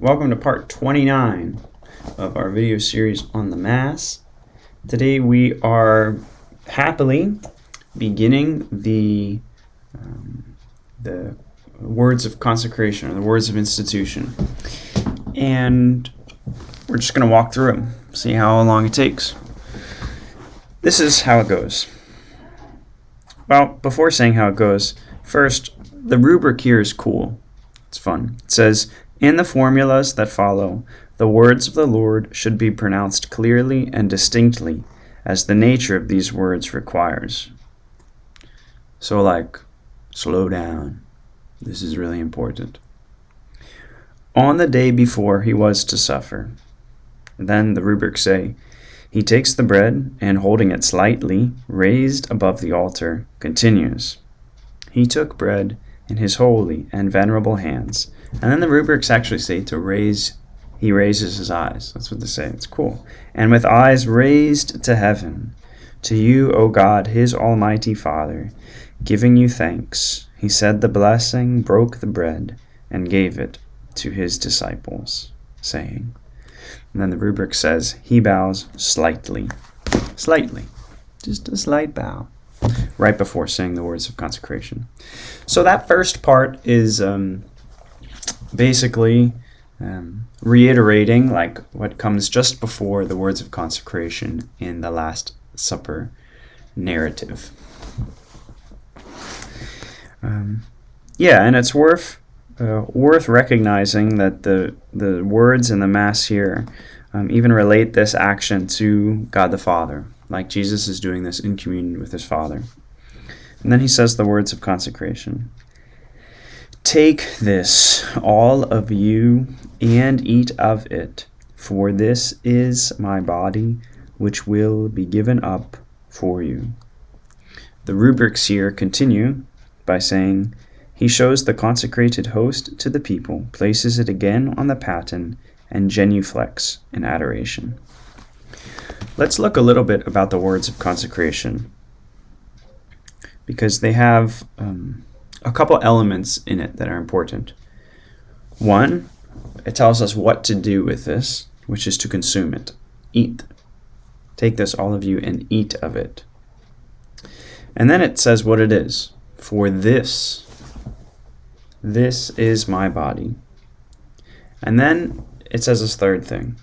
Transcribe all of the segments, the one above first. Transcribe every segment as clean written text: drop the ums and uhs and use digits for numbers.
Welcome to part 29 of our video series on the Mass. Today we are happily beginning the words of consecration, or the words of institution. And we're just going to walk through them, see how long it takes. This is how it goes. Well, before saying how it goes, first, the rubric here is cool. It's fun. It says, in the formulas that follow, the words of the Lord should be pronounced clearly and distinctly, as the nature of these words requires. So, slow down. This is really important. On the day before he was to suffer, then the rubrics say, he takes the bread and, holding it slightly raised above the altar, continues. He took bread in his holy and venerable hands. And then the rubrics actually say he raises his eyes. That's what they say. It's cool. And with eyes raised to heaven, to you, O God, his almighty Father, giving you thanks, he said the blessing, broke the bread, and gave it to his disciples, saying. And then the rubric says, he bows slightly, just a slight bow, right before saying the words of consecration. So that first part is basically reiterating what comes just before the words of consecration in the Last Supper narrative. And it's worth recognizing that the words in the Mass here even relate this action to God the Father, like Jesus is doing this in communion with his Father. And then he says the words of consecration. Take this, all of you, and eat of it, for this is my body, which will be given up for you. The rubrics here continue by saying, he shows the consecrated host to the people, places it again on the paten, and genuflects in adoration. Let's look a little bit about the words of consecration, because they have a couple elements in it that are important. One, it tells us what to do with this, which is to consume it. Eat. Take this, all of you, and eat of it. And then it says what it is. For this is my body. And then it says this third thing,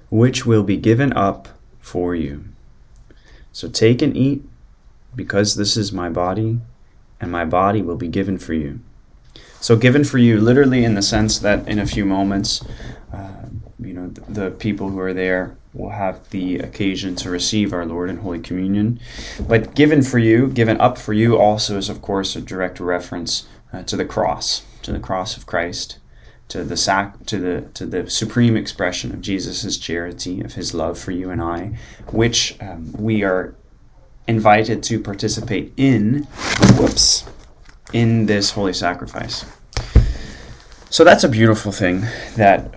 which will be given up for you. So take and eat, because this is my body, and my body will be given for you. So given for you, literally in the sense that in a few moments, the people who are there will have the occasion to receive our Lord in Holy Communion. But given for you, given up for you, also is, of course, a direct reference to the cross of Christ, to the supreme expression of Jesus' charity, of his love for you and I, which we are invited to participate in this holy sacrifice. So that's a beautiful thing, that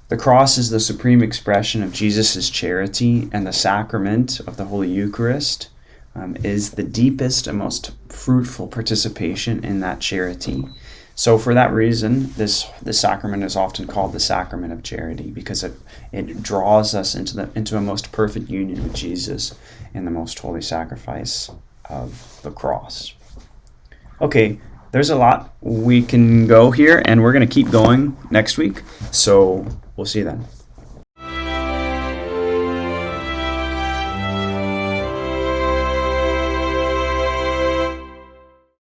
the cross is the supreme expression of Jesus' charity, and the sacrament of the Holy Eucharist is the deepest and most fruitful participation in that charity. So for that reason, this sacrament is often called the sacrament of charity, because it draws us into a most perfect union with Jesus in the most holy sacrifice of the cross. Okay, there's a lot we can go here, and we're going to keep going next week, so we'll see you then.